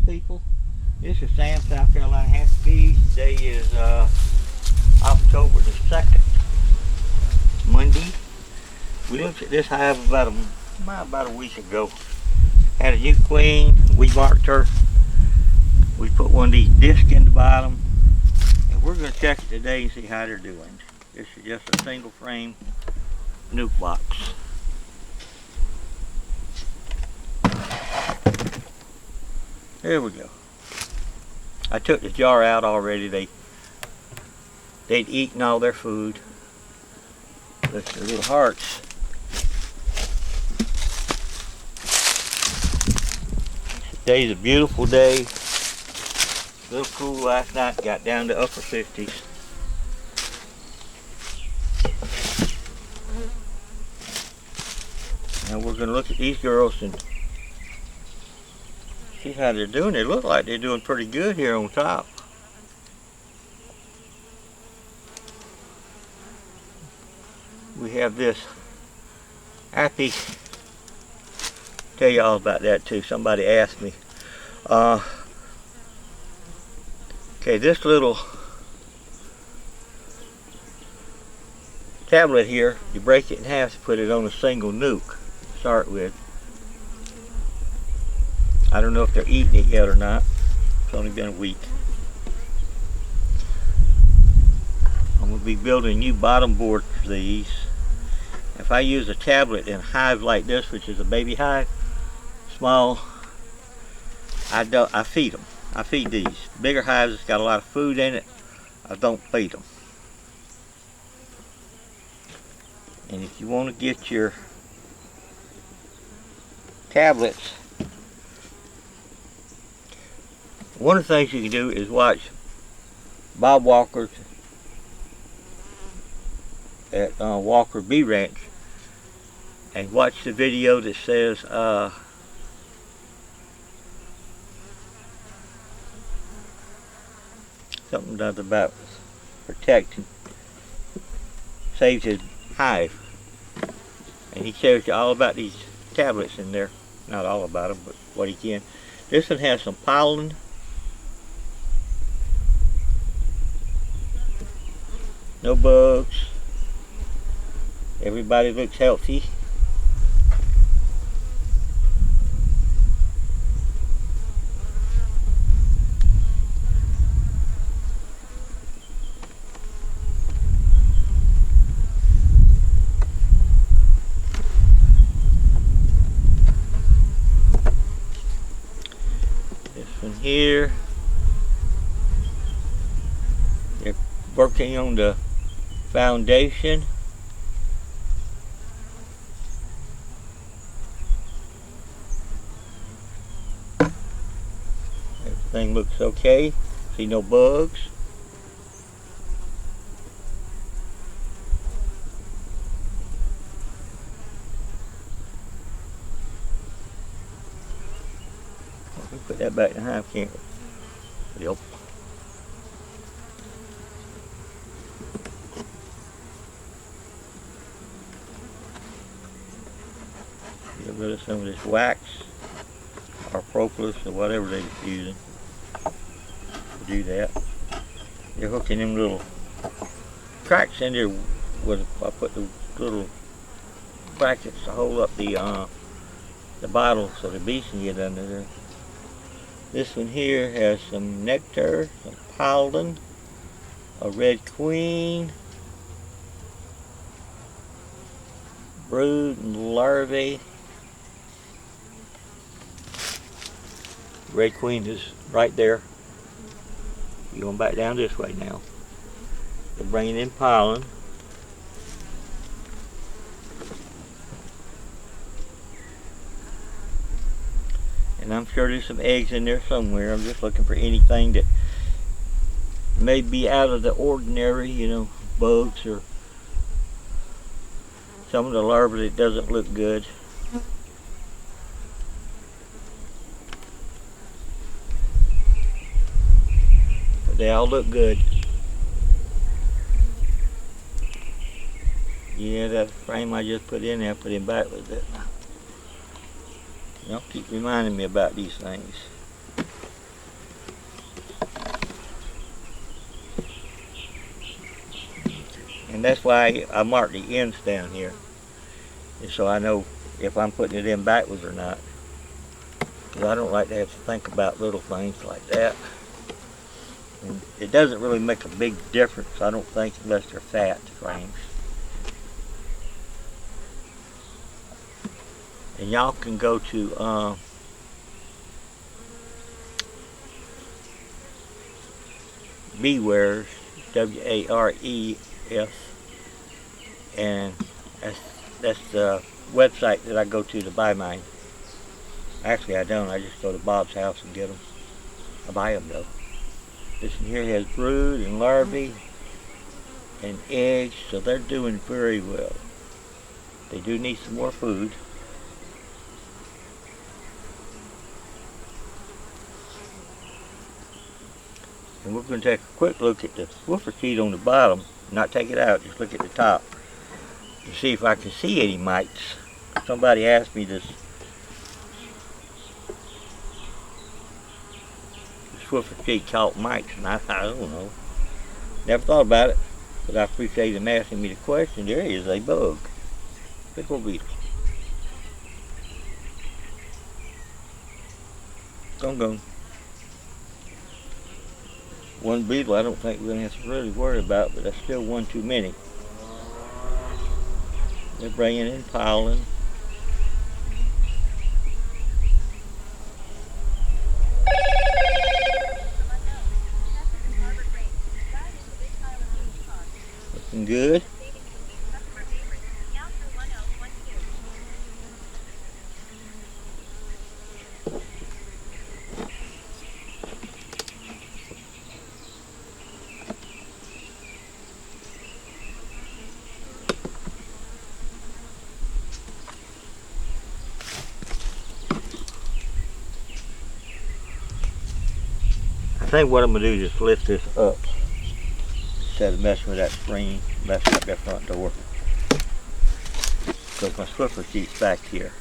people. This is Sam, South Carolina Happy Bees. Today is October the 2nd, Monday. We looked at this hive about a week ago. Had a new queen. We marked her. We put one of these discs in the bottom, and we're going to check it today and see how they're doing. This is just a single frame nuke box. There we go. I took the jar out already. They'd eaten all their food. Look at the little hearts. Today's a beautiful day. A little cool last night, got down to upper 50s. Now we're going to look at these girls and see how they're doing. They look like they're doing pretty good here on top. We have this happy. Tell you all about that too. Somebody asked me. Okay, this little tablet here, you break it in half to put it on a single nuke to start with. I don't know if they're eating it yet or not. It's only been a week. I'm going to be building a new bottom board for these. If I use a tablet in a hive like this, which is a baby hive, small, I feed them. I feed these. Bigger hives that's got a lot of food in it, I don't feed them. And if you want to get your tablets, one of the things you can do is watch Bob Walker at Walker Bee Ranch and watch the video that says something about protecting, saves his hive, and he shows you all about these tablets in there. Not all about them, but what he can. This one has some pollen. No bugs. Everybody looks healthy. This one here, they're working on the foundation. Everything looks okay. See no bugs. Let me put that back in the hive, can't we? Yep. Get rid of some of this wax or propolis or whatever they're using to do that. They're hooking them little cracks in there with, I put the little brackets to hold up the bottle so the bees can get under there. This one here has some nectar, some pollen, a red queen, brood and larvae. Red queen is right there. You're going back down this way now. They're bringing in pollen. And I'm sure there's some eggs in there somewhere. I'm just looking for anything that may be out of the ordinary, you know, bugs or some of the larvae that doesn't look good. But they all look good. Yeah, that frame I just put in there, I put him back with it. Y'all keep reminding me about these things. And that's why I mark the ends down here. And so I know if I'm putting it in backwards or not. Because I don't like to have to think about little things like that. And it doesn't really make a big difference, I don't think, unless they're fat frames. And y'all can go to Wares, WARES, and that's the website that I go to buy mine. Actually, I don't. I just go to Bob's house and get them. I buy them though. This one here has brood and larvae and eggs, so they're doing very well. They do need some more food. And we're going to take a quick look at the woofer sheet on the bottom. Not take it out, just look at the top to see if I can see any mites. Somebody asked me this woofer sheet caught mites, and I don't know. Never thought about it, but I appreciate him asking me the question. There is a bug. Big old beetle. Gone. One beetle I don't think we're going to have to really worry about, but that's still one too many. They're bringing in pollen. Looking good. I think what I'm going to do is just lift this up instead of messing with that screen, messing up that front door. Because my swiffer sheet's back here.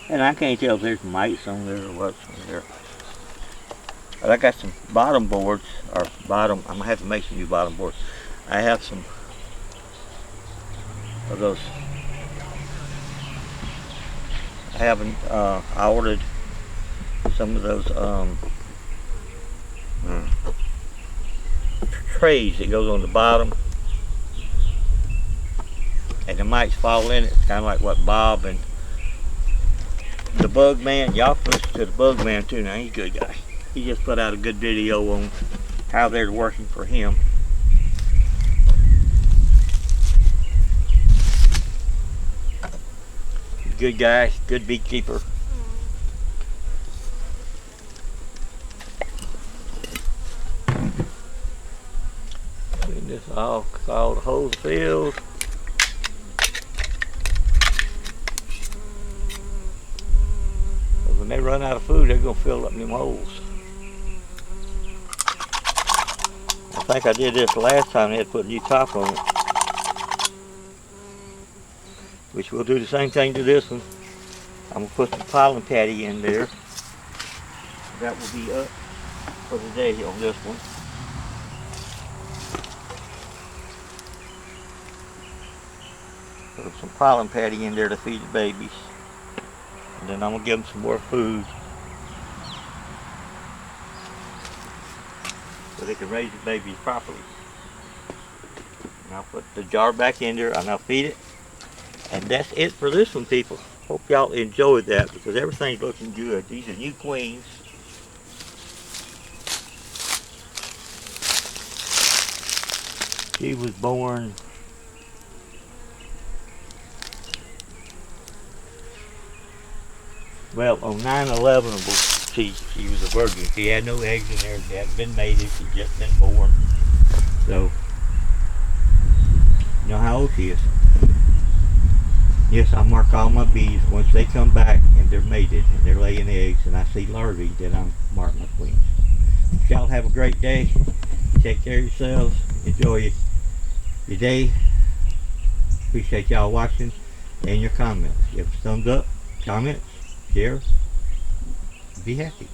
And I can't tell if there's mites on there or what's on there. But I got some bottom boards, or bottom, I'm going to have to make some new bottom boards. I have some of those. I ordered some of those trays that goes on the bottom. And the mites fall in it. It's kind of like what Bob and the Bug Man, y'all can listen to the Bug Man too now, he's a good guy. He just put out a good video on how they're working for him. Good guy, good beekeeper. Clean this off, all the holes filled. When they run out of food, they're going to fill up them holes. I think I did this last time. They had to put a new top on it. Which we'll do the same thing to this one. I'm going to put some pollen patty in there. That will be up for the day on this one. Put some pollen patty in there to feed the babies. And then I'm going to give them some more food so they can raise the babies properly. And I'll put the jar back in there and I'll feed it. And that's it for this one, people. Hope y'all enjoyed that because everything's looking good. These are new queens. She was born well on 9/11. She was a virgin. She had no eggs in there. She hadn't been mated. She'd just been born. So you know how old she is. Yes, I mark all my bees once they come back and they're mated and they're laying eggs and I see larvae, then I mark my queens. Y'all have a great day. Take care of yourselves. Enjoy your day. Appreciate y'all watching. and your comments. Give us thumbs up, comments, share. Be happy.